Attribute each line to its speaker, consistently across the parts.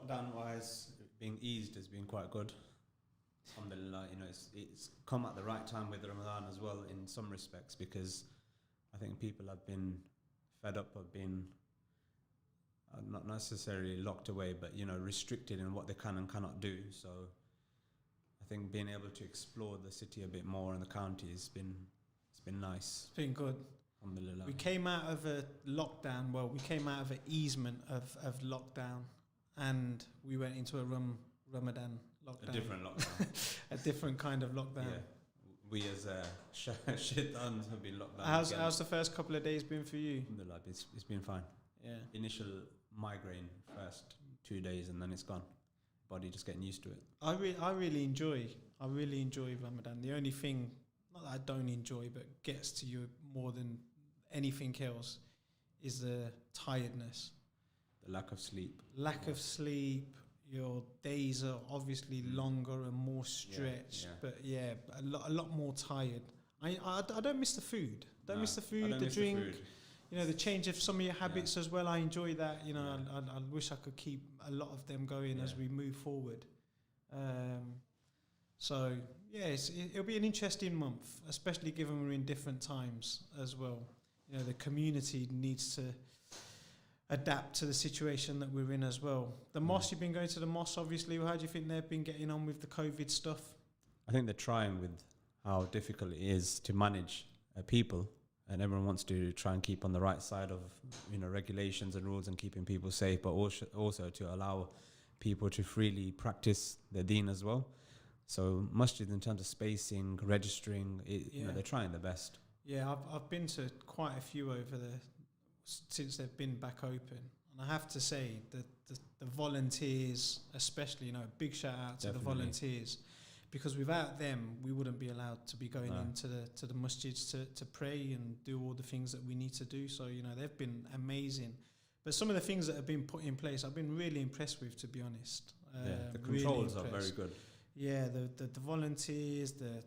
Speaker 1: lockdown-wise, being eased has been quite good. Alhamdulillah, it's come at the right time with Ramadan as well in some respects, because I think people have been fed up of being not necessarily locked away, but restricted in what they can and cannot do. So I think being able to explore the city a bit more and the county it's been nice.
Speaker 2: It's been good.
Speaker 1: Alhamdulillah.
Speaker 2: We came out of a lockdown. Well, we came out of an easement of lockdown, and we went into a Ramadan lockdown.
Speaker 1: A different lockdown.
Speaker 2: A different kind of lockdown.
Speaker 1: Yeah. We as shaitans have been locked down.
Speaker 2: How's the first couple of days been for you?
Speaker 1: Alhamdulillah, it's been fine.
Speaker 2: Yeah.
Speaker 1: Initial migraine first 2 days, and then it's gone. Body just getting used to it.
Speaker 2: I really enjoy Ramadan. The only thing, not that I don't enjoy, but gets to you more than anything else, is the tiredness.
Speaker 1: The lack of sleep.
Speaker 2: Of sleep. Your days are obviously longer and more stretched, but a lot more tired. I don't miss the food. Miss the food, the drink. The change of some of your habits as well. I enjoy that. I wish I could keep a lot of them going as we move forward. So it'll be an interesting month, especially given we're in different times as well. The community needs to adapt to the situation that we're in as well. The mosque, you've been going to the mosque, obviously. How do you think they've been getting on with the COVID stuff?
Speaker 1: I think they're trying with how difficult it is to manage people, and everyone wants to try and keep on the right side of regulations and rules and keeping people safe, but also to allow people to freely practice their deen as well. So masjid, in terms of spacing, registering, they're trying their best. Yeah,
Speaker 2: I've been to quite a few over there since they've been back open, and I have to say that the volunteers, especially, big shout out to the volunteers, because without them we wouldn't be allowed to be going into the masjids to pray and do all the things that we need to do. So they've been amazing. But some of the things that have been put in place, I've been really impressed with, to be honest.
Speaker 1: The controls are very good.
Speaker 2: Yeah, the volunteers, the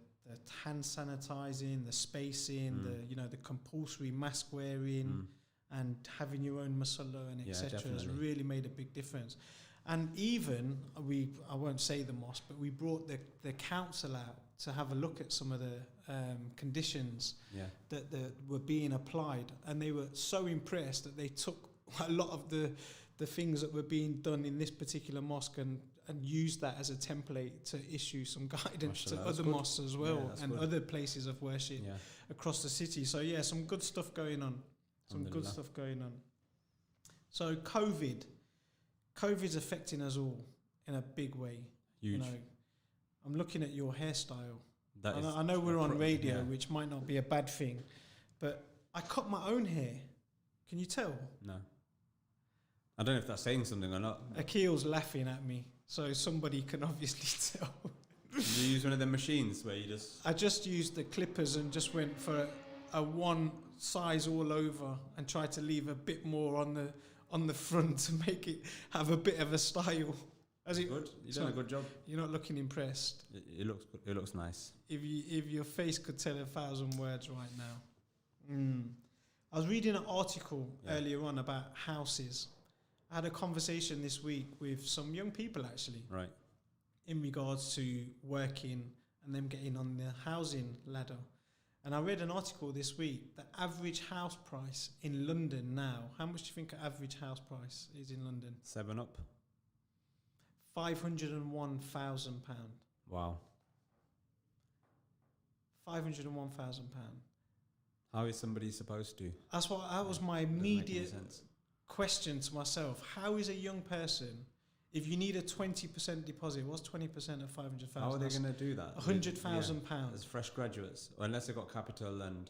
Speaker 2: hand sanitizing, the spacing, the compulsory mask wearing, and having your own musalla and etc. has really made a big difference. And even I won't say the mosque, but we brought the council out to have a look at some of the conditions that were being applied, and they were so impressed that they took a lot of the things that were being done in this particular mosque and used that as a template to issue some guidance to other mosques as well, and other places of worship across the city. So some good stuff going on. So COVID's affecting us all in a big way.
Speaker 1: Huge.
Speaker 2: I'm looking at your hairstyle. I know we're on radio, which might not be a bad thing, but I cut my own hair. Can you tell?
Speaker 1: No. I don't know if that's saying something or not.
Speaker 2: Akil's laughing at me, so somebody can obviously tell.
Speaker 1: Did you use one of the machines where you just...
Speaker 2: I just used the clippers and just went for a one size all over and tried to leave a bit more on the front to make it have a bit of a style.
Speaker 1: Good. You've done a good job.
Speaker 2: You're not looking impressed.
Speaker 1: It looks good. It looks nice.
Speaker 2: If your face could tell 1,000 words right now. I was reading an article earlier on about houses. I had a conversation this week with some young people, actually.
Speaker 1: Right.
Speaker 2: In regards to working and them getting on the housing ladder. And I read an article this week, the average house price in London now. How much do you think an average house price is in London?
Speaker 1: 7 up.
Speaker 2: £501,000.
Speaker 1: Wow.
Speaker 2: £501,000.
Speaker 1: How is somebody supposed to?
Speaker 2: That was my immediate question to myself. How is a young person, if you need a 20% deposit, what's 20% of 500,000?
Speaker 1: How are they going to do that?
Speaker 2: £100,000.
Speaker 1: As fresh graduates, or unless they've got capital and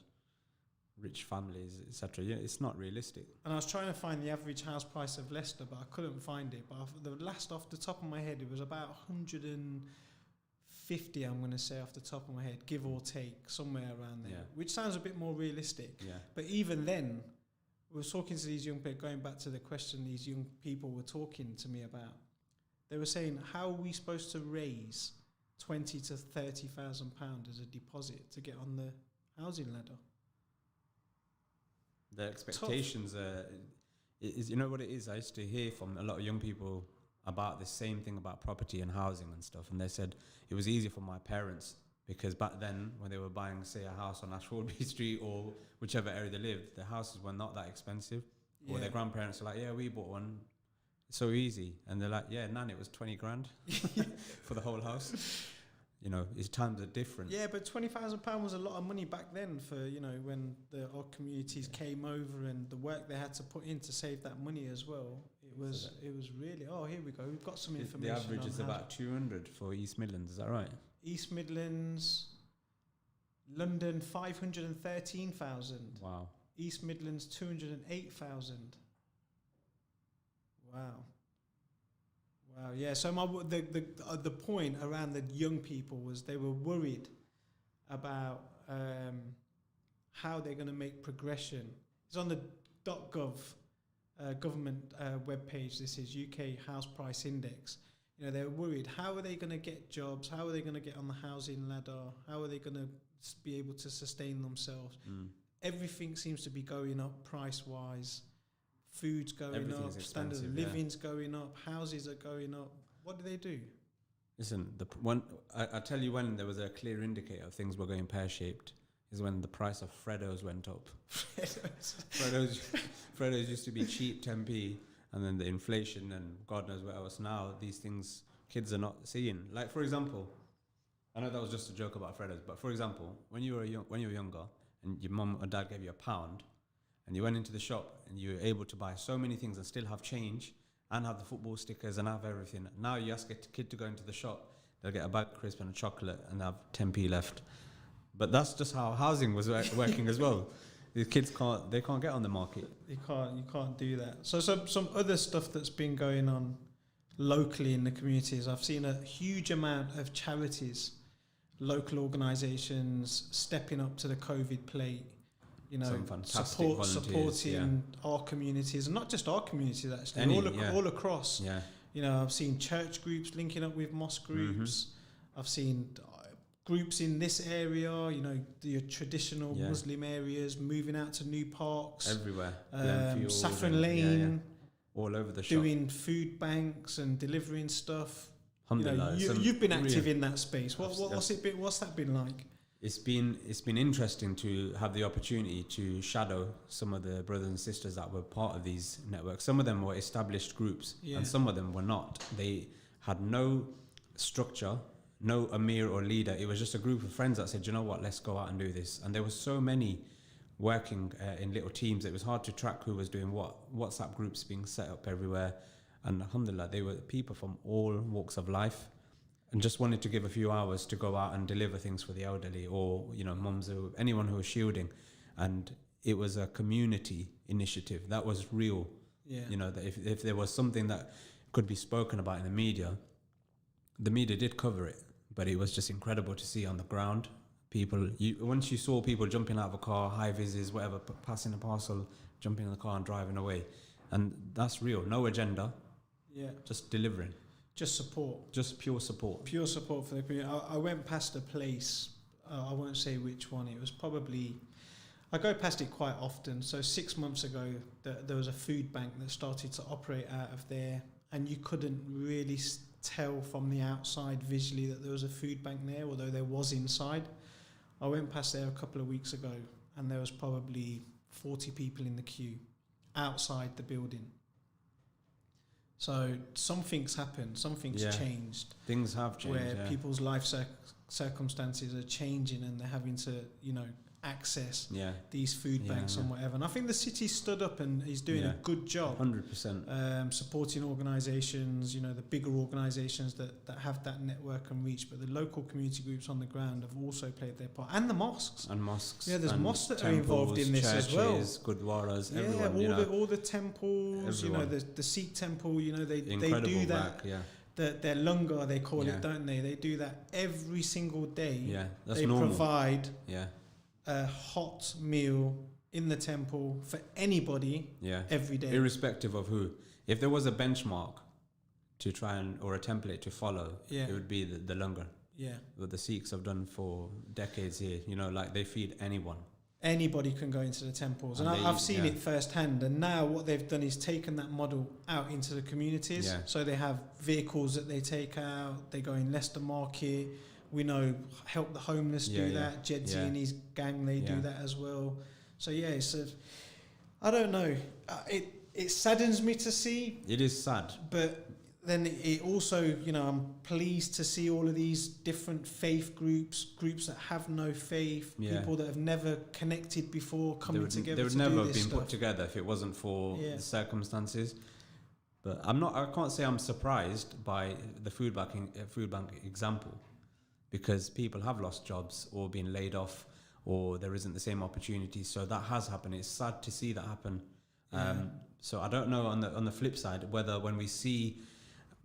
Speaker 1: rich families, etc. It's not realistic.
Speaker 2: And I was trying to find the average house price of Leicester, but I couldn't find it. But off the top of my head, it was about 150, I'm going to say off the top of my head, give or take, somewhere around there, which sounds a bit more realistic.
Speaker 1: Yeah.
Speaker 2: But even then, we were talking to these young people, going back to the question these young people were talking to me about. They were saying, how are we supposed to raise £20,000 to £30,000 as a deposit to get on the housing ladder?
Speaker 1: The expectations are, you know what it is? I used to hear from a lot of young people about the same thing about property and housing and stuff, and they said it was easy for my parents because back then when they were buying, say, a house on Ashwaubery Street or whichever area they lived, the houses were not that expensive. Or their grandparents are like, yeah, we bought one. It's so easy. And they're like, yeah, Nan, it was 20 grand for the whole house. You know, it's times are different.
Speaker 2: Yeah, but £20,000 was a lot of money back then for, you know, when our communities came over and the work they had to put in to save that money as well. It was really, here we go. We've got some information.
Speaker 1: The average is about 200 for East Midlands. Is that right?
Speaker 2: East Midlands, London, 513,000.
Speaker 1: Wow.
Speaker 2: East Midlands, 208,000. Wow. Yeah. So the point around the young people was they were worried about how they're going to make progression. It's on the .gov government webpage. This is UK House Price Index. You know, they're worried. How are they going to get jobs? How are they going to get on the housing ladder? How are they going to be able to sustain themselves? Everything seems to be going up price-wise. Food's going up, standard of living's going up, houses are going up. What do?
Speaker 1: Listen, I tell you when there was a clear indicator of things were going pear-shaped is when the price of Freddos went up. Freddos used to be cheap, 10p, and then the inflation and God knows what else. Now these things kids are not seeing. Like, for example, I know that was just a joke about Freddos, but for example, when you were younger and your mum or dad gave you £1 and you went into the shop and you were able to buy so many things and still have change and have the football stickers and have everything. Now you ask a kid to go into the shop, they'll get a bag of crisp and a chocolate and have 10p left. But that's just how housing was working as well. The kids can't get on the market. You
Speaker 2: can't do that. So some other stuff that's been going on locally in the communities. I've seen a huge amount of charities, local organisations stepping up to the COVID plate. You know, supporting our communities, and not just our communities actually, all across.
Speaker 1: Yeah.
Speaker 2: You know, I've seen church groups linking up with mosque groups. I've seen groups in this area, you know, your traditional Muslim areas, moving out to new parks.
Speaker 1: Everywhere.
Speaker 2: Saffron Lane.
Speaker 1: All over the shop.
Speaker 2: Doing food banks and delivering stuff.
Speaker 1: Alhamdulillah.
Speaker 2: You've been active in that space. What's that been like?
Speaker 1: It's been interesting to have the opportunity to shadow some of the brothers and sisters that were part of these networks. Some of them were established groups and some of them were not. They had no structure, no Amir or leader. It was just a group of friends that said, you know what, let's go out and do this. And there were so many working in little teams. It was hard to track who was doing what. WhatsApp groups being set up everywhere. And alhamdulillah, they were people from all walks of life and just wanted to give a few hours to go out and deliver things for the elderly or, you know, mums or anyone who was shielding. And it was a community initiative. That was real. Yeah. You know, that if there was something that could be spoken about in the media did cover it. But it was just incredible to see on the ground. People, once you saw people jumping out of a car, high vises, whatever, passing a parcel, jumping in the car and driving away. And that's real. No agenda. Yeah. Just delivering.
Speaker 2: Just support.
Speaker 1: Just pure support.
Speaker 2: Pure support for the community. I went past a place, I won't say which one, it was probably, I go past it quite often. So 6 months ago, there was a food bank that started to operate out of there, and you couldn't really tell from the outside visually that there was a food bank there, although there was inside. I went past there a couple of weeks ago, and there was probably 40 people in the queue outside the building. So something's happened, something's changed.
Speaker 1: Things have changed.
Speaker 2: Where people's life circumstances are changing and they're having to, you know, access these food banks and whatever. And I think the city stood up and is doing a good job.
Speaker 1: 100%.
Speaker 2: Supporting organisations, you know, the bigger organisations that have that network and reach. But the local community groups on the ground have also played their part. And the mosques. Yeah, there's mosques that are involved in this as well.
Speaker 1: Gurdwaras, everyone.
Speaker 2: All the temples, everyone. You know, the Sikh temple, you know, they do that.
Speaker 1: Work,
Speaker 2: their langar, they call it, don't they? They do that every single day.
Speaker 1: Yeah, that's
Speaker 2: they
Speaker 1: normal.
Speaker 2: Provide a hot meal in the temple for anybody every day.
Speaker 1: Irrespective of who. If there was a benchmark to try or a template to follow, it would be the langar. Yeah. What the Sikhs have done for decades here. You know, like they feed anyone.
Speaker 2: Anybody can go into the temples, and I've seen it firsthand. And now what they've done is taken that model out into the communities.
Speaker 1: Yeah.
Speaker 2: So they have vehicles that they take out. They go in Leicester Market. We know Help the Homeless do that. Jedzi and his gang, they do that as well. So yeah, I don't know. It saddens me to see.
Speaker 1: It is sad,
Speaker 2: but then it also, you know, I'm pleased to see all of these different faith groups that have no faith, people that have never connected before coming together.
Speaker 1: They would never have been put together if it wasn't for the circumstances. But I can't say I'm surprised by the food bank example, because people have lost jobs or been laid off, or there isn't the same opportunity. So that has happened. It's sad to see that happen. So I don't know on the flip side whether when we see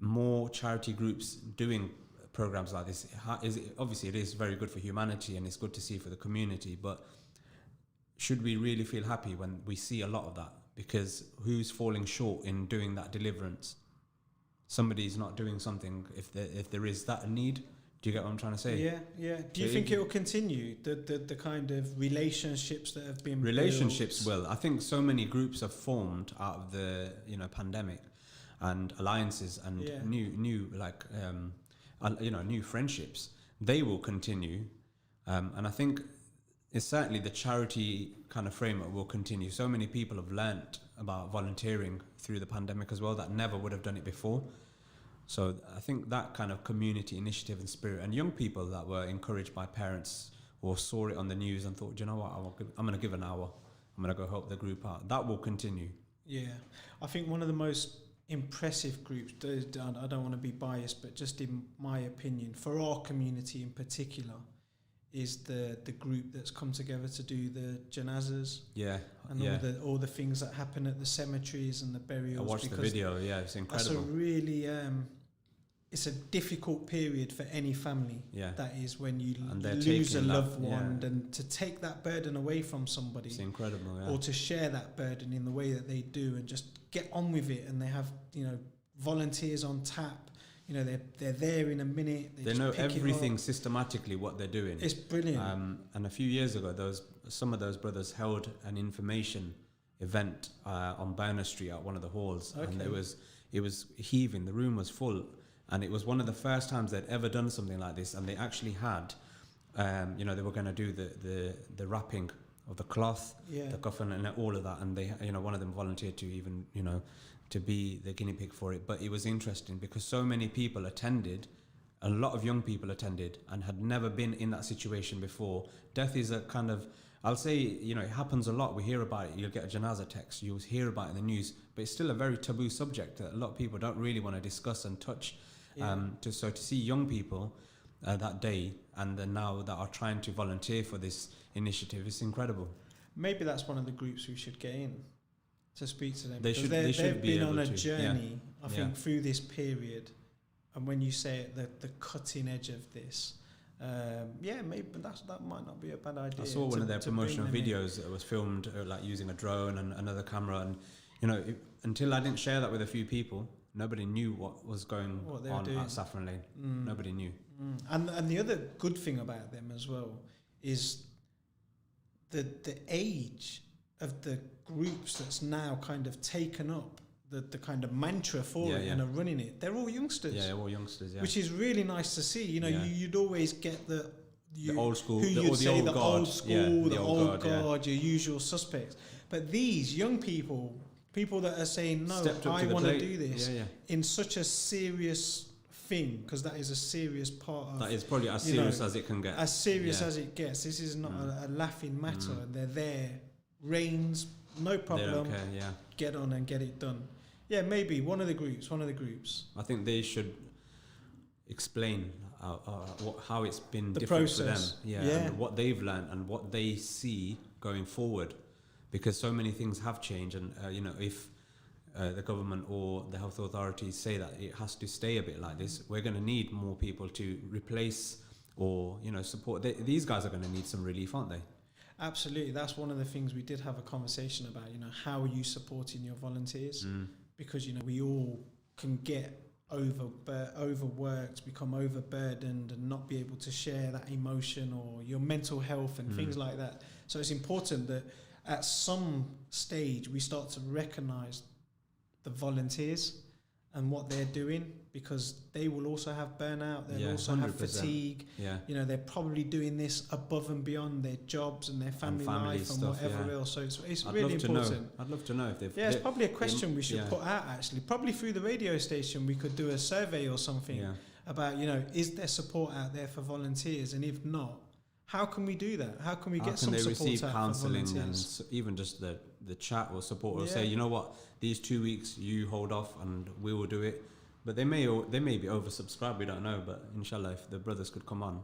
Speaker 1: more charity groups doing programs like this, obviously it is very good for humanity and it's good to see for the community, but should we really feel happy when we see a lot of that? Because who's falling short in doing that deliverance? Somebody's not doing something if there is that need. Do you get what I'm trying to say?
Speaker 2: Yeah. Do you think it will continue, the kind of relationships that have been
Speaker 1: relationships
Speaker 2: built?
Speaker 1: Will. I think so many groups have formed out of the pandemic, and alliances and new friendships. They will continue, and I think it's certainly the charity kind of framework will continue. So many people have learnt about volunteering through the pandemic as well that never would have done it before. So I think that kind of community initiative and spirit, and young people that were encouraged by parents or saw it on the news and thought, do you know what, I'm going to give an hour, I'm going to go help the group out. That will continue. Yeah.
Speaker 2: I think one of the most impressive groups, I don't want to be biased, but just in my opinion, for our community in particular, is the group that's come together to do the janazas. And all the things that happen at the cemeteries and the burials.
Speaker 1: I watched the video, it's incredible.
Speaker 2: That's a really it's a difficult period for any family. That is when you lose a loved one, and to take that burden away from somebody.
Speaker 1: It's incredible,
Speaker 2: or to share that burden in the way that they do and just get on with it. And they have, volunteers on tap. They're there in a minute.
Speaker 1: They know everything systematically what they're doing.
Speaker 2: It's brilliant.
Speaker 1: And a few years ago, some of those brothers held an information event on Banner Street at one of the halls, and it was heaving. The room was full, and it was one of the first times they'd ever done something like this. And they actually had, they were going to do the wrapping of the cloth, the coffin, and all of that. And they, one of them volunteered to even, to be the guinea pig for it. But it was interesting because so many people attended, a lot of young people attended and had never been in that situation before. Death is a kind of, I'll say, it happens a lot. We hear about it. You'll get a janaza text. You'll hear about it in the news, but it's still a very taboo subject that a lot of people don't really want to discuss and touch. So to see young people that day and then now that are trying to volunteer for this initiative, it's incredible.
Speaker 2: Maybe that's one of the groups we should get in to speak to them.
Speaker 1: They've
Speaker 2: been on a journey, I think, through this period. And when you say it, the cutting edge of this, maybe that might not be a bad idea.
Speaker 1: I saw one of their promotional videos that was filmed like using a drone and another camera, and until I didn't share that with a few people, nobody knew what was going on at Saffron Lane. Nobody knew.
Speaker 2: And the other good thing about them as well is the age of the groups that's now kind of taken up the kind of mantra for it and are running it. They're all youngsters.
Speaker 1: Yeah, all youngsters. Yeah,
Speaker 2: which is really nice to see. You'd always get the
Speaker 1: old school,
Speaker 2: the old school, the old guard, your usual suspects. But these young people that are saying, no, I want to do this in such a serious thing, because that is a serious part of...
Speaker 1: That is probably as serious as it can get.
Speaker 2: As serious as it gets. This is not a laughing matter. They're there. Rains, no problem.
Speaker 1: They don't care,
Speaker 2: Get on and get it done. Yeah, maybe one of the groups. I
Speaker 1: think they should explain how it's been
Speaker 2: the
Speaker 1: different
Speaker 2: process.
Speaker 1: for them. And what they've learned and what they see going forward. Because so many things have changed, and if the government or the health authorities say that it has to stay a bit like this, we're going to need more people to replace or support. These guys are going to need some relief, aren't they?
Speaker 2: Absolutely. That's one of the things we did have a conversation about. How are you supporting your volunteers? Because we all can get overworked, become overburdened, and not be able to share that emotion or your mental health and things like that. So it's important that at some stage we start to recognize the volunteers and what they're doing, because they will also have burnout, they'll also have fatigue. You know, they're probably doing this above and beyond their jobs and their family life and stuff, whatever else. So it's really important.
Speaker 1: I'd love to know if they've...
Speaker 2: Yeah, it's probably a question we should put out, actually. Probably through the radio station, we could do a survey or something about, you know, is there support out there for volunteers? And if not, how can we do that? How can we get some support out for volunteers? How can they receive counselling and
Speaker 1: even just the chat or support, or say, you know what, these 2 weeks you hold off and we will do it. But they may be oversubscribed, we don't know. But inshallah, if the brothers could come on,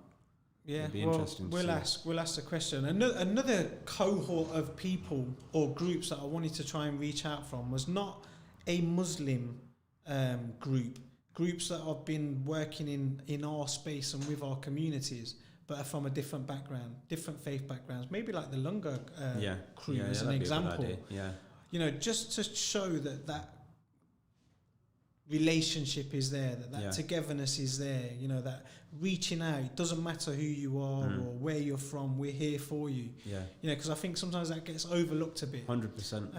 Speaker 1: it'd be interesting.
Speaker 2: We'll ask the question. Another cohort of people or groups that I wanted to try and reach out from was not a Muslim groups that have been working in our space and with our communities, but are from a different background, different faith backgrounds. Maybe like the Lunga crew as an example. You know, just to show that relationship is there, that togetherness is there, you know, that reaching out, it doesn't matter who you are or where you're from, we're here for you. You know, because I think sometimes that gets overlooked a bit.
Speaker 1: 100%.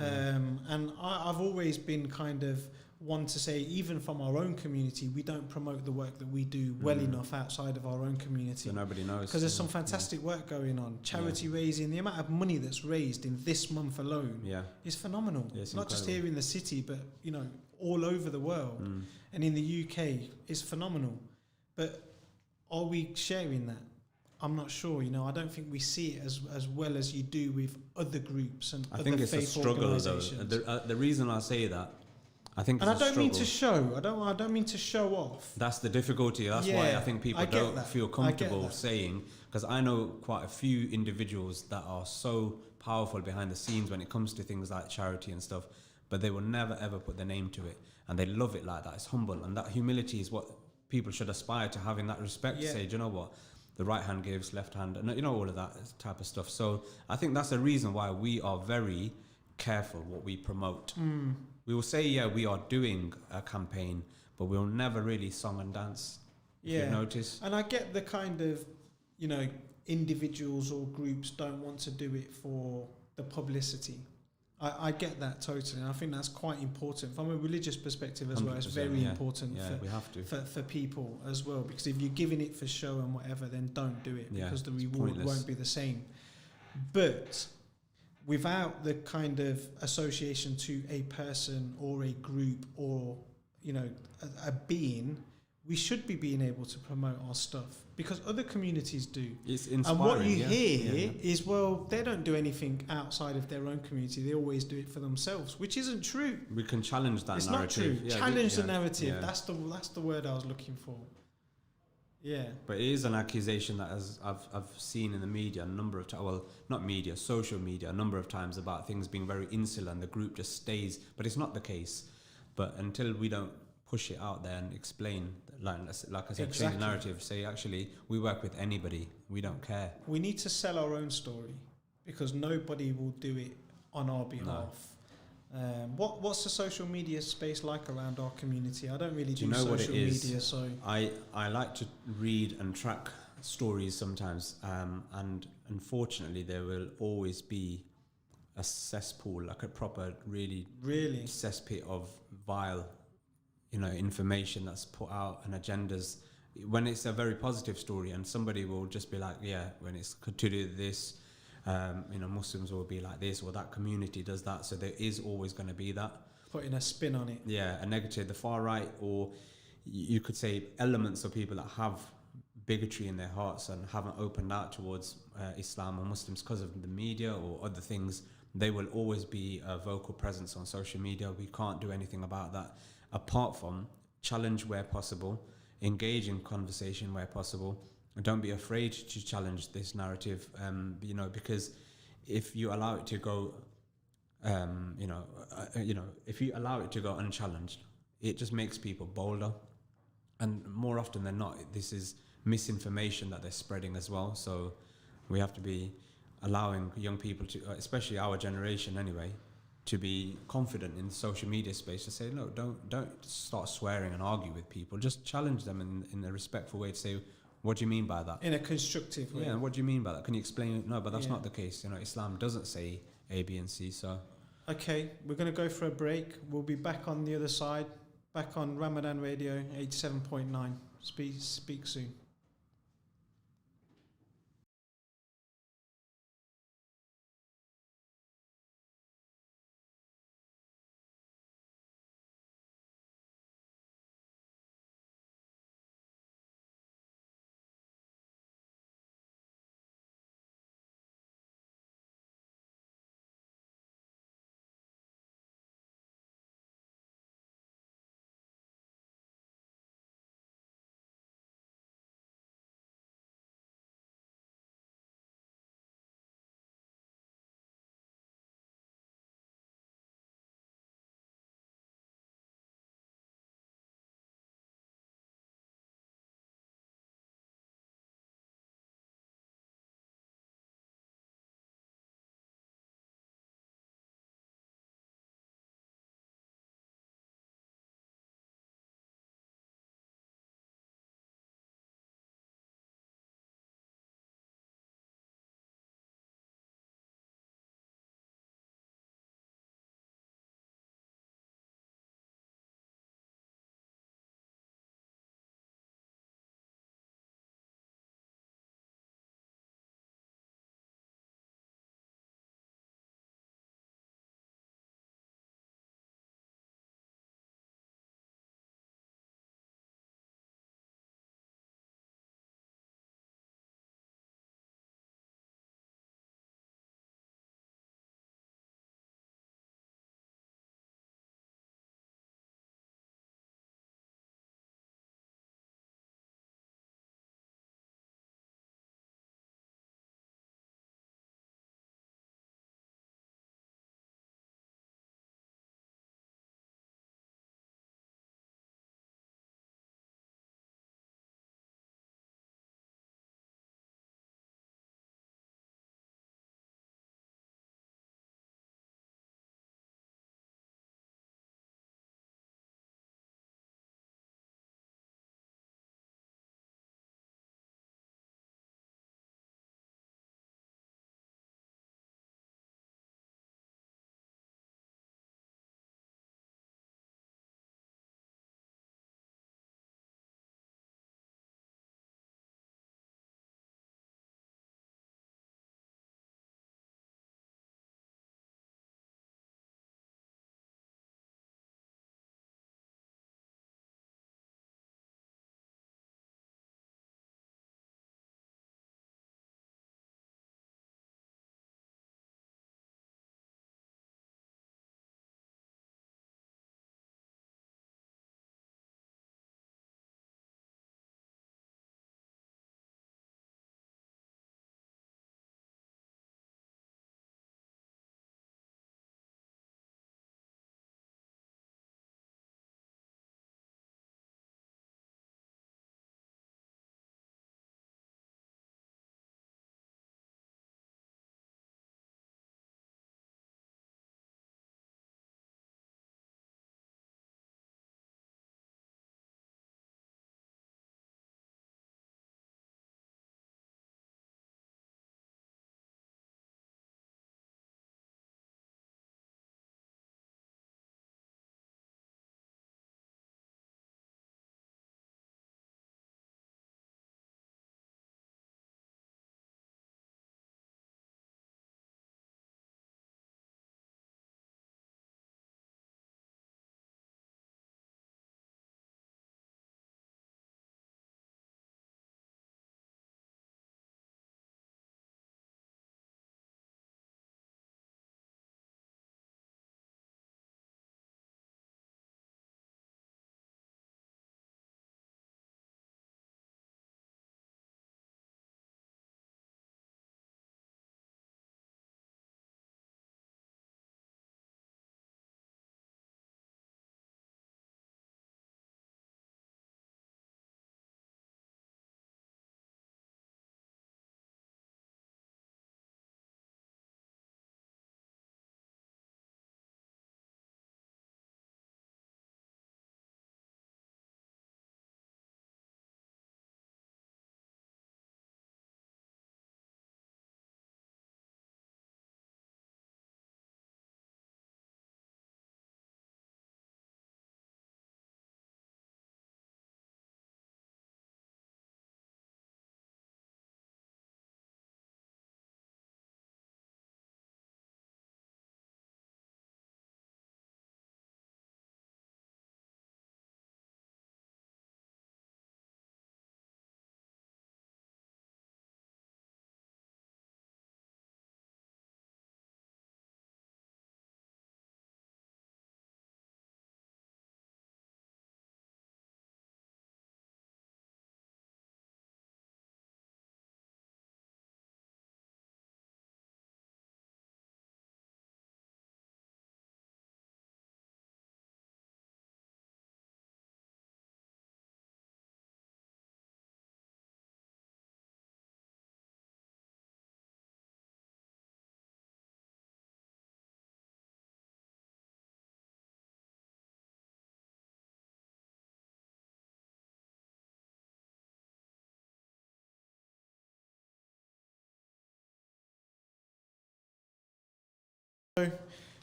Speaker 2: And I've always been kind of one to say, even from our own community, we don't promote the work that we do well enough outside of our own community.
Speaker 1: So nobody knows.
Speaker 2: Because there's some fantastic work going on. Charity raising, the amount of money that's raised in this month alone is phenomenal. Not incredible. Just here in the city, but, you know, all over the world. And in the UK, it's phenomenal. But are we sharing that? I'm not sure. You know, I don't think we see it as well as you do with other groups and other faith organisations. I think it's a struggle,
Speaker 1: though. The reason I say that, I think,
Speaker 2: and I don't mean to show. I don't mean to show off.
Speaker 1: That's the difficulty. That's why I think people don't feel comfortable saying. Because I know quite a few individuals that are so powerful behind the scenes when it comes to things like charity and stuff, but they will never ever put their name to it, and they love it like that. It's humble, and that humility is what people should aspire to, having that respect to say, do you know what, the right hand gives, left hand, and you know, all of that type of stuff. So I think that's the reason why we are very careful what we promote. We will say, we are doing a campaign, but we'll never really song and dance. If you notice. And
Speaker 2: I get the kind of, you know, individuals or groups don't want to do it for the publicity. I get that totally, and I think that's quite important from a religious perspective as well. It's very important
Speaker 1: we have to.
Speaker 2: For people as well, because if you're giving it for show and whatever, then don't do it, because the reward won't be the same. But without the kind of association to a person or a group or, you know, a being, we should be being able to promote our stuff, because other communities do.
Speaker 1: It's inspiring.
Speaker 2: And what you hear is, well, they don't do anything outside of their own community. They always do it for themselves, which isn't true.
Speaker 1: We can challenge that narrative.
Speaker 2: It's not true. Challenge the narrative. That's the word I was looking for. Yeah.
Speaker 1: But it is an accusation that I've seen in the media a number of times. Well, not media, social media, a number of times, about things being very insular and the group just stays. But it's not the case. But until we don't push it out there and explain, like I said, change the narrative, say, actually, we work with anybody. We don't care.
Speaker 2: We need to sell our own story, because nobody will do it on our behalf. What's the social media space like around our community? I don't really do social media, so
Speaker 1: I like to read and track stories sometimes, and unfortunately there will always be a cesspool, like a proper really cesspit of vile, you know, information that's put out and agendas when it's a very positive story, and somebody will just be like, when it's to do this, you know, Muslims will be like this, or that community does that. So there is always going to be that.
Speaker 2: Putting a spin on it.
Speaker 1: Yeah, a negative, the far right, or you could say elements of people that have bigotry in their hearts and haven't opened out towards Islam or Muslims because of the media or other things. They will always be a vocal presence on social media. We can't do anything about that, apart from challenge where possible, engage in conversation where possible. Don't be afraid to challenge this narrative, you know, because if you allow it to go, if you allow it to go unchallenged, it just makes people bolder. And more often than not, this is misinformation that they're spreading as well. So we have to be allowing young people to, especially our generation anyway, to be confident in the social media space to say, no, don't start swearing and argue with people. Just challenge them in a respectful way to say, what do you mean by that?
Speaker 2: In a constructive way.
Speaker 1: Yeah, what do you mean by that? Can you explain it? No, but that's not the case. You know, Islam doesn't say A, B, and C. So,
Speaker 2: okay, we're going to go for a break. We'll be back on the other side, back on Ramadan Radio 87.9. Speak soon.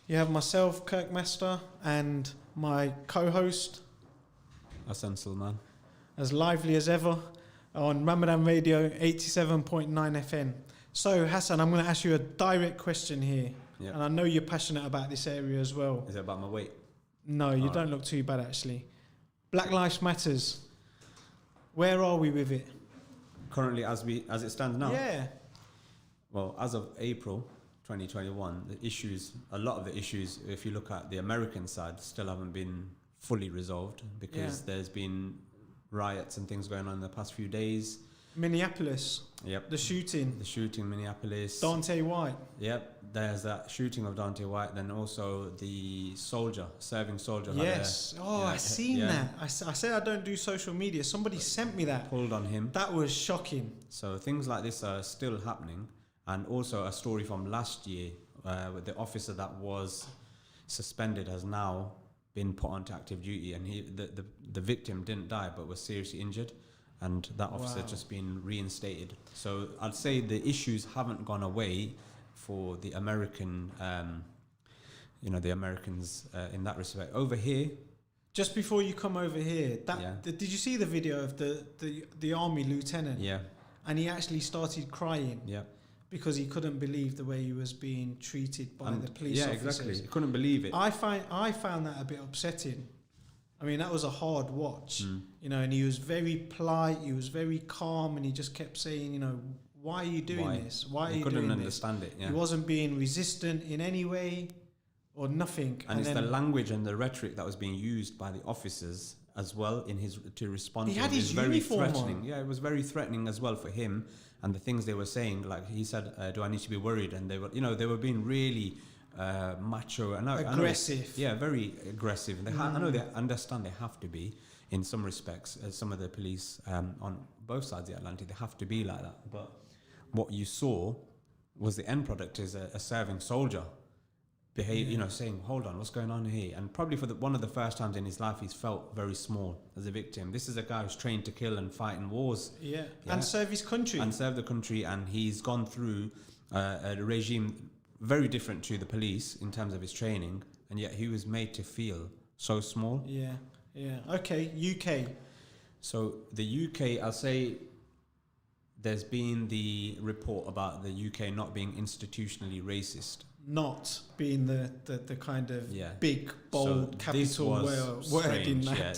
Speaker 2: You have myself, Kirk Master, and my co-host,
Speaker 1: Hassan Salman,
Speaker 2: as lively as ever, on Ramadan Radio 87.9 FM. So, Hassan, I'm going to ask you a direct question here.
Speaker 1: Yep.
Speaker 2: And I know you're passionate about this area as well.
Speaker 1: Is it about my weight?
Speaker 2: No, you don't look too bad, actually. Black Lives Matters. Where are we with it?
Speaker 1: Currently, as it stands now?
Speaker 2: Yeah.
Speaker 1: Well, as of April 2021, a lot of the issues, if you look at the American side, still haven't been fully resolved because there's been riots and things going on in the past few days.
Speaker 2: Minneapolis.
Speaker 1: Yep.
Speaker 2: The shooting in
Speaker 1: Minneapolis.
Speaker 2: Dante White.
Speaker 1: Yep. There's that shooting of Dante White. Then also the serving soldier.
Speaker 2: Yes. I seen that. I said I don't do social media. Somebody sent me that.
Speaker 1: Pulled on him.
Speaker 2: That was shocking.
Speaker 1: So things like this are still happening. And also a story from last year with the officer that was suspended has now been put onto active duty, and the victim didn't die but was seriously injured, and that officer just been reinstated. So I'd say the issues haven't gone away for the American, the Americans in that respect. Over here,
Speaker 2: just before you come over here, did you see the video of the army lieutenant?
Speaker 1: Yeah.
Speaker 2: And he actually started crying.
Speaker 1: Yeah.
Speaker 2: Because he couldn't believe the way he was being treated by the police officers.
Speaker 1: Yeah, exactly. He couldn't believe it.
Speaker 2: I found that a bit upsetting. I mean, that was a hard watch, and he was very polite, he was very calm, and he just kept saying, why are you doing this? Why are you doing this?
Speaker 1: He couldn't understand it, yeah.
Speaker 2: He wasn't being resistant in any way or nothing.
Speaker 1: And it's the language and the rhetoric that was being used by the officers as well to respond.
Speaker 2: He had his uniform
Speaker 1: threatening. Yeah, it was very threatening as well for him. And the things they were saying, like he said, do I need to be worried? And they were being really macho and
Speaker 2: aggressive.
Speaker 1: Very aggressive. I know they understand they have to be in some respects. Some of the police on both sides of the Atlantic, they have to be like that. But what you saw was the end product is a serving soldier saying, hold on, what's going on here? And probably for one of the first times in his life, he's felt very small as a victim. This is a guy who's trained to kill and fight in wars.
Speaker 2: Yeah. And serve his country.
Speaker 1: And serve the country. And he's gone through a regime very different to the police in terms of his training. And yet he was made to feel so small.
Speaker 2: Yeah. Yeah. Okay. UK.
Speaker 1: So the UK, I'll say there's been the report about the UK not being institutionally racist.
Speaker 2: Not being the kind of big, bold, capital word in that.
Speaker 1: Yeah,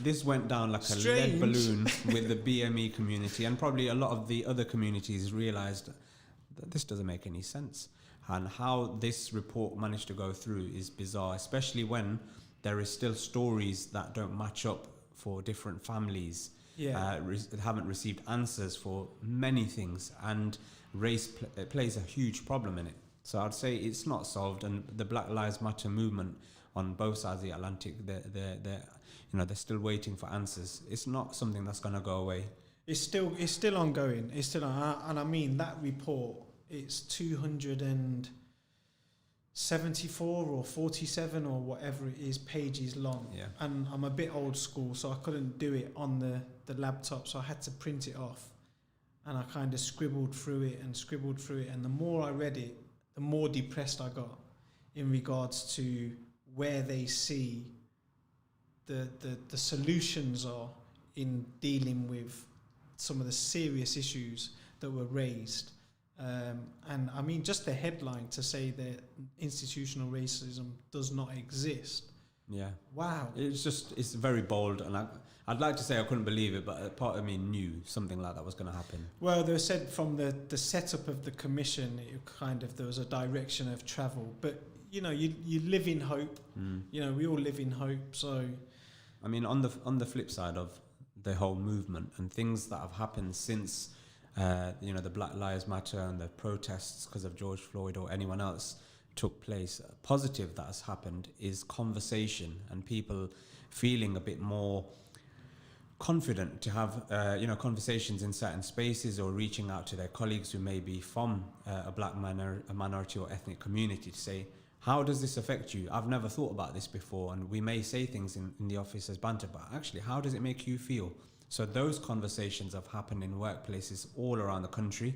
Speaker 1: this went down like a lead balloon with the BME community, and probably a lot of the other communities realised that this doesn't make any sense. And how this report managed to go through is bizarre, especially when there is still stories that don't match up for different families. Yeah. Haven't received answers for many things, and race plays a huge problem in it. So I'd say it's not solved, and the Black Lives Matter movement on both sides of the Atlantic, they're still waiting for answers. It's not something that's going to go away.
Speaker 2: It's still ongoing. And I mean that report. It's 274 or 47 or whatever it is pages long.
Speaker 1: Yeah.
Speaker 2: And I'm a bit old school, so I couldn't do it on the laptop, so I had to print it off. And I kind of scribbled through it. And the more I read it, the more depressed I got in regards to where they see the solutions are in dealing with some of the serious issues that were raised. And I mean, just the headline to say that institutional racism does not exist. Yeah. Wow.
Speaker 1: It's very bold, and I'd like to say I couldn't believe it, but a part of me knew something like that was going to happen.
Speaker 2: Well, they said from the setup of the commission, there was a direction of travel. But, you live in hope. We all live in hope. So,
Speaker 1: I mean, on the flip side of the whole movement and things that have happened since, the Black Lives Matter and the protests because of George Floyd or anyone else took place, positive that has happened is conversation and people feeling a bit more confident to have conversations in certain spaces, or reaching out to their colleagues who may be from a black minority or ethnic community to say, how does this affect you? I've never thought about this before. And we may say things in the office as banter, but actually, how does it make you feel? So those conversations have happened in workplaces all around the country,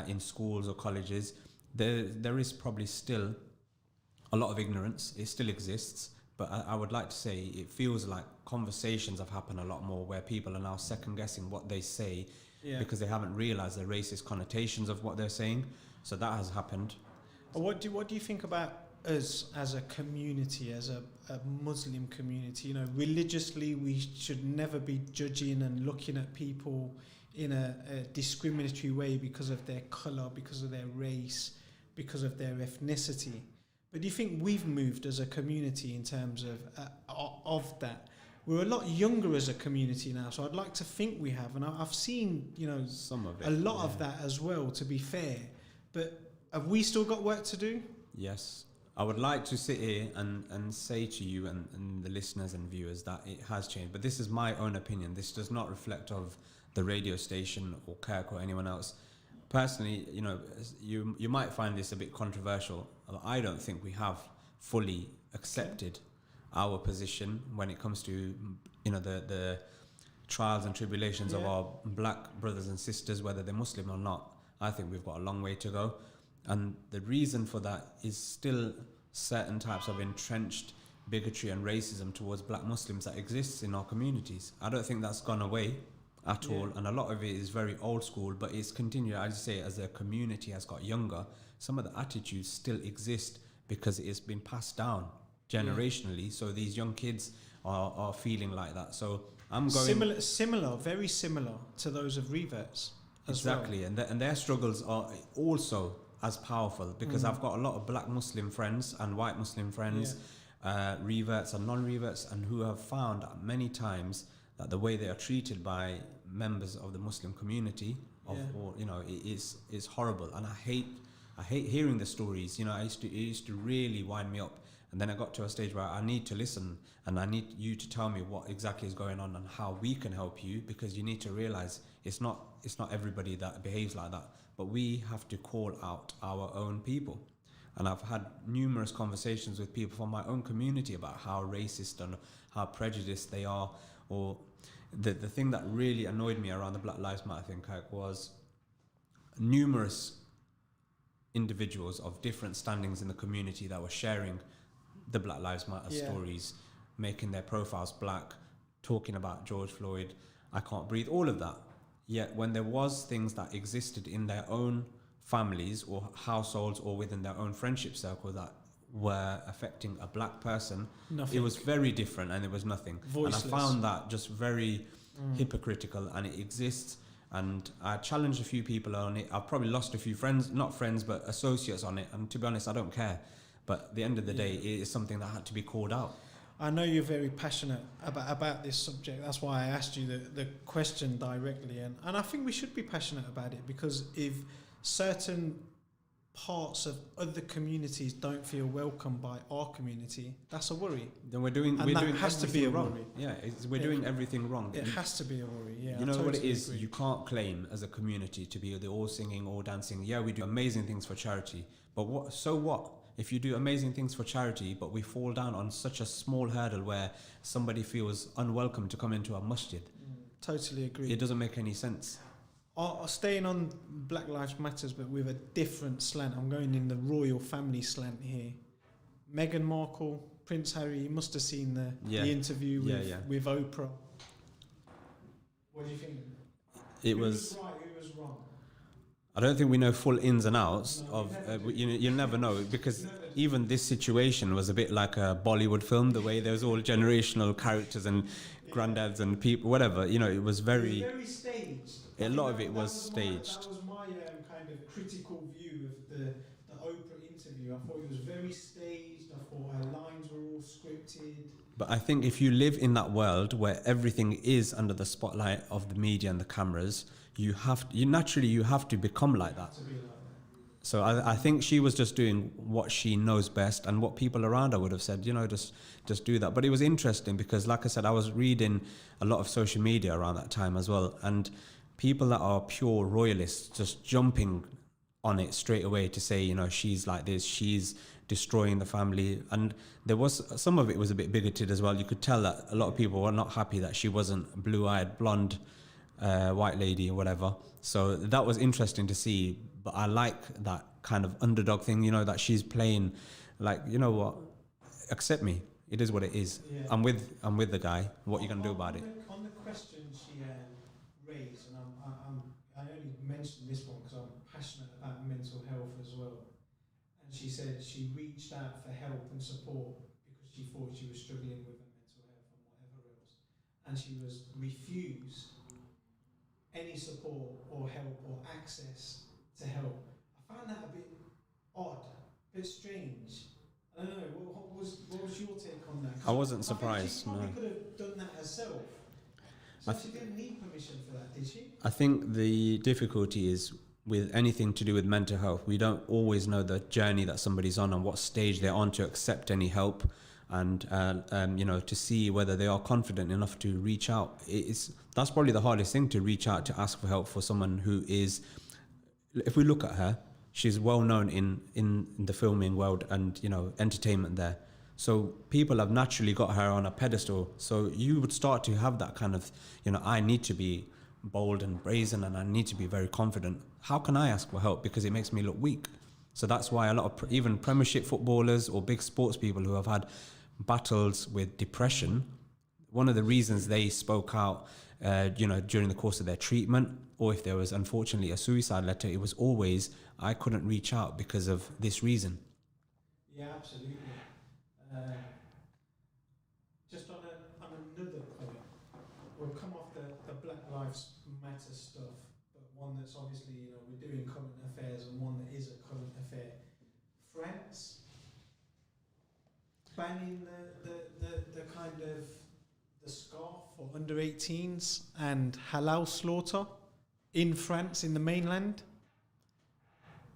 Speaker 1: in schools or colleges. There is probably still a lot of ignorance. It still exists, but I would like to say it feels like conversations have happened a lot more where people are now second guessing what they say because they haven't realized the racist connotations of what they're saying. So that has happened.
Speaker 2: What do you think about us as a community, as a Muslim community? You know, religiously, we should never be judging and looking at people in a discriminatory way because of their colour, because of their race, because of their ethnicity. But do you think we've moved as a community in terms of that? We're a lot younger as a community now, so I'd like to think we have, and I've seen, you know,
Speaker 1: some of it,
Speaker 2: a lot of that as well, to be fair. But have we still got work to do?
Speaker 1: Yes. I would like to sit here and say to you and the listeners and viewers that it has changed, but this is my own opinion. This does not reflect of the radio station or Kirk or anyone else. Personally, you know, you might find this a bit controversial. I don't think we have fully accepted our position when it comes to, you know, the trials and tribulations of our black brothers and sisters, whether they're Muslim or not. I think we've got a long way to go. And the reason for that is still certain types of entrenched bigotry and racism towards black Muslims that exists in our communities. I don't think that's gone away at all. And a lot of it is very old school, but it's continued. I just say, as the community has got younger, some of the attitudes still exist because it has been passed down generationally. So these young kids are feeling like that. So I'm going...
Speaker 2: Similar, very similar to those of reverts.
Speaker 1: Exactly. Well. And their struggles are also as powerful, because I've got a lot of black Muslim friends and white Muslim friends, reverts and non-reverts, and who have found many times that the way they are treated by members of the Muslim community, or you know, is horrible. And I hate hearing the stories. You know, it used to really wind me up. And then I got to a stage where I need to listen, and I need you to tell me what exactly is going on and how we can help you, because you need to realize it's not everybody that behaves like that. But we have to call out our own people. And I've had numerous conversations with people from my own community about how racist and how prejudiced they are. Or the thing that really annoyed me around the Black Lives Matter thing, Kirk, was numerous individuals of different standings in the community that were sharing the Black Lives Matter stories, making their profiles black, talking about George Floyd, I can't breathe, all of that. Yet when there was things that existed in their own families or households or within their own friendship circle that were affecting a black person, it was very different, and it was nothing. Voiceless. And I found that just very hypocritical, and it exists. And I challenged a few people on it. I've probably lost a few friends, not friends, but associates on it. And to be honest, I don't care. But at the end of the day, it is something that had to be called out.
Speaker 2: I know you're very passionate about this subject. That's why I asked you the question directly. And I think we should be passionate about it, because if certain parts of other communities don't feel welcome by our community, that's a worry.
Speaker 1: Then we're doing
Speaker 2: has to be a
Speaker 1: wrong.
Speaker 2: Worry.
Speaker 1: Yeah, we're doing everything wrong.
Speaker 2: It has to be a worry. Yeah,
Speaker 1: you know what it is. You can't claim as a community to be the all singing, all dancing. Yeah, we do amazing things for charity, but what? So what? If you do amazing things for charity, but we fall down on such a small hurdle where somebody feels unwelcome to come into a masjid.
Speaker 2: Totally agree.
Speaker 1: It doesn't make any sense.
Speaker 2: Staying on Black Lives Matters, but with a different slant. I'm going in the royal family slant here. Meghan Markle, Prince Harry, you must have seen the interview with Oprah. What do you think?
Speaker 1: Who was
Speaker 2: right, who was wrong?
Speaker 1: I don't think we know full ins and outs of. You'll never know, because even this situation was a bit like a Bollywood film. The way there was all generational characters and granddads and people, whatever. You know, it was very.
Speaker 2: It was very staged.
Speaker 1: A lot of it was staged.
Speaker 2: That was my kind of critical view of the Oprah interview. I thought it was very staged. I thought her lines were all scripted.
Speaker 1: But I think if you live in that world where everything is under the spotlight of the media and the cameras, you naturally have to become like that. So I think she was just doing what she knows best, and what people around her would have said, you know, just do that. But it was interesting because, like I said, I was reading a lot of social media around that time as well, and people that are pure royalists just jumping on it straight away to say, you know, she's like this, she's destroying the family. And there was some of it was a bit bigoted as well. You could tell that a lot of people were not happy that she wasn't blue-eyed, blonde, white lady or whatever. So that was interesting to see. But I like that kind of underdog thing, you know, that she's playing like, you know what, accept me. It is what it is.
Speaker 2: Yeah.
Speaker 1: I'm with the guy. What are you gonna do about it?
Speaker 2: On the question she raised, and I only mentioned this one because I'm passionate about mental health as well. And she said she reached out for help and support because she thought she was struggling with her mental health and whatever else, and she was refused any support or help or access to help. I found that a bit odd, a bit strange. I don't know, what was your take on that?
Speaker 1: I wasn't surprised.
Speaker 2: She probably could have done that herself. So she didn't need permission for that, did she?
Speaker 1: I think the difficulty is with anything to do with mental health, we don't always know the journey that somebody's on and what stage they're on to accept any help, and you know, to see whether they are confident enough to reach out. That's probably the hardest thing, to reach out to ask for help for someone who is, if we look at her, she's well known in the filming world and, you know, entertainment there. So people have naturally got her on a pedestal. So you would start to have that kind of, you know, I need to be bold and brazen and I need to be very confident. How can I ask for help? Because it makes me look weak. So that's why a lot of even Premiership footballers or big sports people who have had battles with depression, one of the reasons they spoke out, you know, during the course of their treatment, or if there was unfortunately a suicide letter, it was always, I couldn't reach out because of this reason.
Speaker 2: Yeah, absolutely. Just on another point, we'll come off the Black Lives Matter stuff, but one that's obviously, you know, we're doing current affairs and one that is a current affair. France banning the kind of the scarf for under 18s and halal slaughter in France, in the mainland.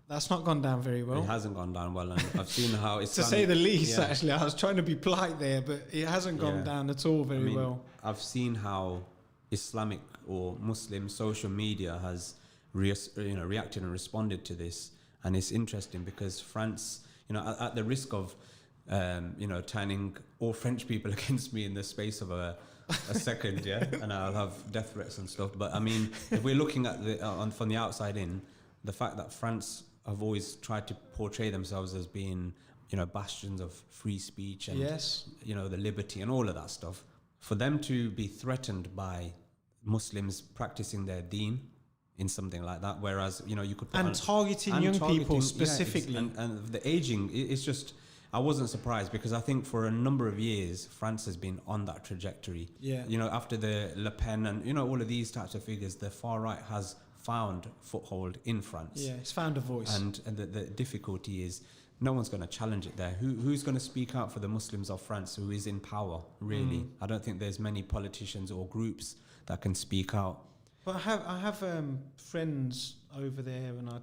Speaker 2: That's not gone down very well.
Speaker 1: It hasn't gone down well, and I've seen how it's
Speaker 2: to say the least. Actually, I was trying to be polite there, but it hasn't gone down at all very well.
Speaker 1: I've seen how Islamic or Muslim social media has reacted and responded to this, and it's interesting because France, you know, at the risk of you know, turning all French people against me in the space of a second, and I'll have death threats and stuff. But I mean, if we're looking at from the outside in, the fact that France have always tried to portray themselves as being, you know, bastions of free speech and, you know, the liberty and all of that stuff, for them to be threatened by Muslims practicing their deen in something like that, whereas, you know, you could put
Speaker 2: targeting young people specifically,
Speaker 1: and the aging, it's just, I wasn't surprised because I think for a number of years France has been on that trajectory. You know, after the Le Pen and, you know, all of these types of figures, the far right has found foothold in France.
Speaker 2: It's found a voice.
Speaker 1: And the difficulty is no one's going to challenge it there. Who's going to speak out for the Muslims of France who is in power, really? I don't think there's many politicians or groups that can speak out.
Speaker 2: But I have friends over there, and I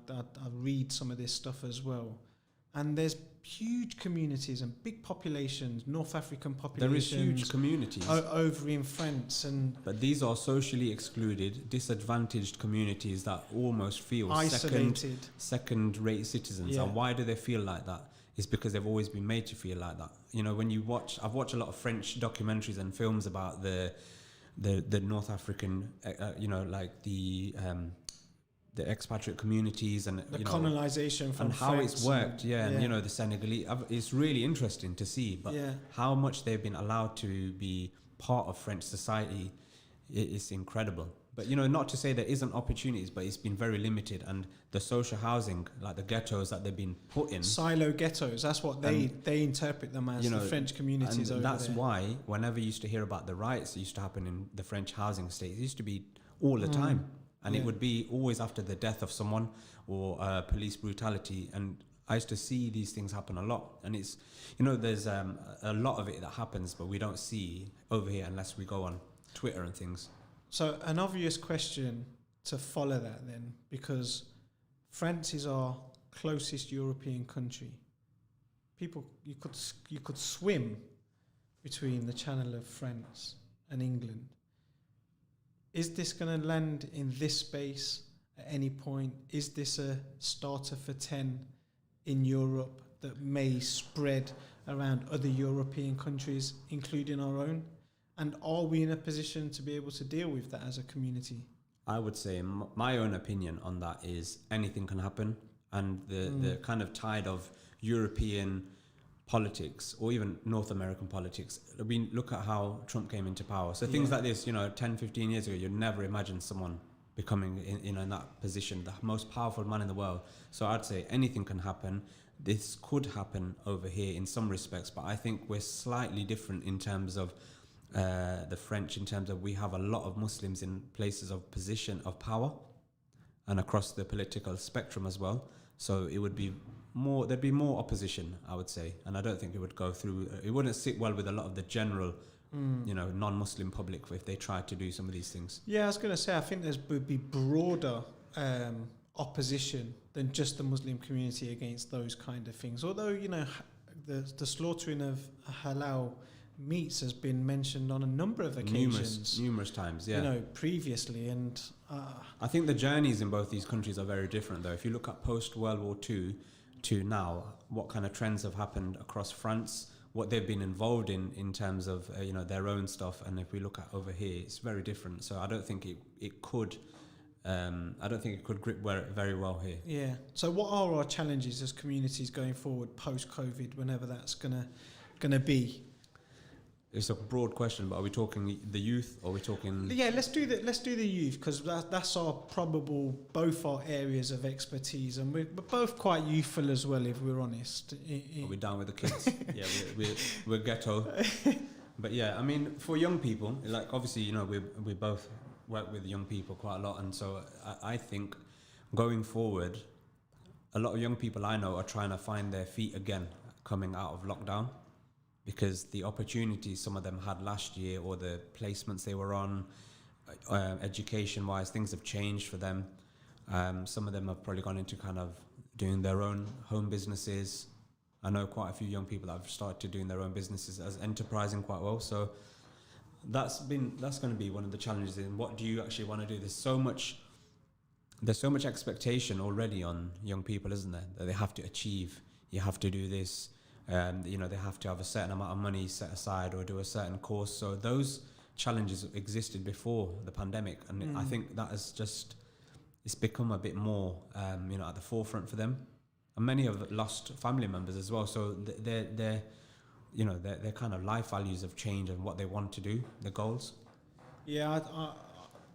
Speaker 2: read some of this stuff as well. And there's huge communities and big populations, North African populations.
Speaker 1: There is huge communities
Speaker 2: over in France,
Speaker 1: but these are socially excluded, disadvantaged communities that almost feel
Speaker 2: isolated,
Speaker 1: second-rate citizens. And why do they feel like that? It's because they've always been made to feel like that. You know, when I've watched a lot of French documentaries and films about the North African, you know, like the expatriate communities and
Speaker 2: the colonization from
Speaker 1: and how
Speaker 2: France
Speaker 1: it's worked, and you know, the Senegalese. It's really interesting to see, but how much they've been allowed to be part of French society, it's incredible. But, you know, not to say there isn't opportunities, but it's been very limited, and the social housing, like the ghettos that they've been put in,
Speaker 2: silo ghettos, that's what they interpret them as, you know, the French communities over
Speaker 1: that's
Speaker 2: there.
Speaker 1: Why whenever you used to hear about the riots that used to happen in the French housing estates, it used to be all the time. And it would be always after the death of someone or police brutality. And I used to see these things happen a lot. And it's, you know, there's a lot of it that happens, but we don't see over here unless we go on Twitter and things. So
Speaker 2: an obvious question to follow that then, because France is our closest European country. You could swim between the Channel of France and England. Is this going to land in this space at any point? Is this a starter for 10 in Europe that may spread around other European countries, including our own? And are we in a position to be able to deal with that as a community?
Speaker 1: I would say my own opinion on that is anything can happen. And the kind of tide of European politics, or even North American politics. We look at how Trump came into power. So things like this, 10, 15 years ago, you'd never imagine someone becoming in that position, the most powerful man in the world. So I'd say anything can happen. This could happen over here in some respects, but I think we're slightly different in terms of the French, in terms of we have a lot of Muslims in places of position of power and across the political spectrum as well. So it would be there'd be more opposition, I would say, and I don't think it would go through. It wouldn't sit well with a lot of the general, non-Muslim public if they tried to do some of these things.
Speaker 2: Yeah, I was going to say, I think would be broader opposition than just the Muslim community against those kind of things. Although, the slaughtering of halal meats has been mentioned on a number of occasions.
Speaker 1: Numerous times, yeah.
Speaker 2: Previously, and
Speaker 1: I think the journeys in both these countries are very different, though. If you look at post-World War II to now, what kind of trends have happened across France, what they've been involved in terms of their own stuff, and if we look at over here, it's very different. So I don't think it could grip very well here.
Speaker 2: Yeah. So what are our challenges as communities going forward post-COVID, whenever that's gonna be?
Speaker 1: It's a broad question, but are we talking the youth, or are we talking?
Speaker 2: Yeah, let's do the youth, because that's both our areas of expertise, and we're both quite youthful as well, if we're honest.
Speaker 1: Are we down with the kids? Yeah, we're ghetto. But yeah, I mean, for young people, like obviously, we both work with young people quite a lot, and so I think going forward, a lot of young people I know are trying to find their feet again coming out of lockdown, because the opportunities some of them had last year, or the placements they were on, education-wise, things have changed for them. Some of them have probably gone into kind of doing their own home businesses. I know quite a few young people that have started doing their own businesses as enterprising quite well. So that's going to be one of the challenges in what do you actually want to do. There's so much expectation already on young people, isn't there? That they have to achieve. You have to do this. They have to have a certain amount of money set aside or do a certain course. So those challenges existed before the pandemic, and I think that it's become a bit more at the forefront for them, and many have lost family members as well. So their kind of life values have changed and what they want to do, the goals.
Speaker 2: Yeah,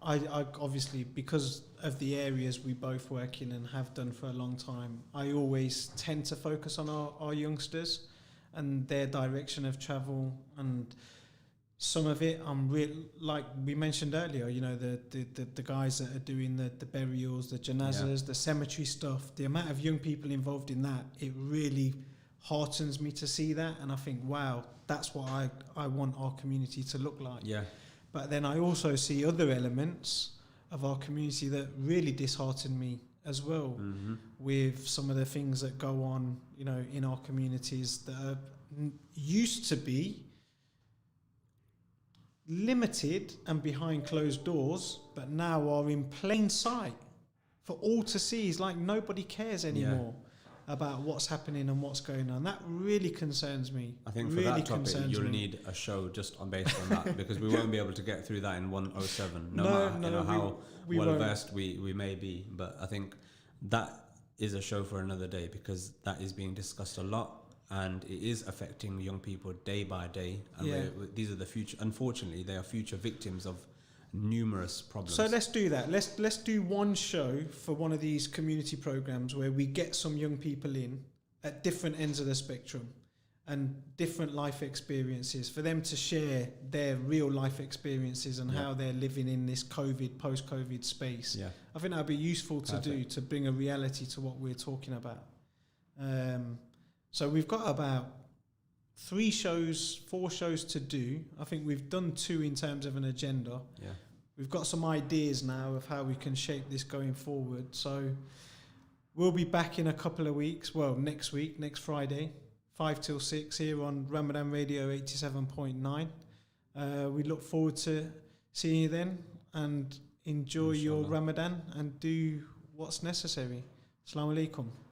Speaker 2: I obviously, because of the areas we both work in and have done for a long time, I always tend to focus on our youngsters and their direction of travel. And some of it, like we mentioned earlier, the guys that are doing the burials, the janazas, the cemetery stuff, the amount of young people involved in that, it really heartens me to see that. And I think, wow, that's what I want our community to look like.
Speaker 1: Yeah.
Speaker 2: But then I also see other elements of our community that really dishearten me as well, with some of the things that go on, in our communities that are used to be limited and behind closed doors, but now are in plain sight for all to see. It's like nobody cares anymore about what's happening and what's going on. That really concerns me.
Speaker 1: I think for that topic, you'll need a show just based on that, because we won't be able to get through that in 107, no matter how well-versed we may be. But I think that is a show for another day, because that is being discussed a lot, and it is affecting young people day by day. And these are the future, unfortunately, they are future victims of numerous problems.
Speaker 2: So let's do that. Let's do one show for one of these community programs where we get some young people in at different ends of the spectrum and different life experiences, for them to share their real life experiences and how they're living in this post-COVID space. Yeah. I think that'd be useful to bring a reality to what we're talking about. So we've got about 4 shows to do. I think we've done 2 in terms of an agenda. Yeah. We've got some ideas now of how we can shape this going forward. So we'll be back in a couple of weeks. Well, next Friday, 5 till 6 here on Ramadan Radio 87.9. We look forward to seeing you then, and enjoy your Ramadan and do what's necessary. Assalamu alaikum.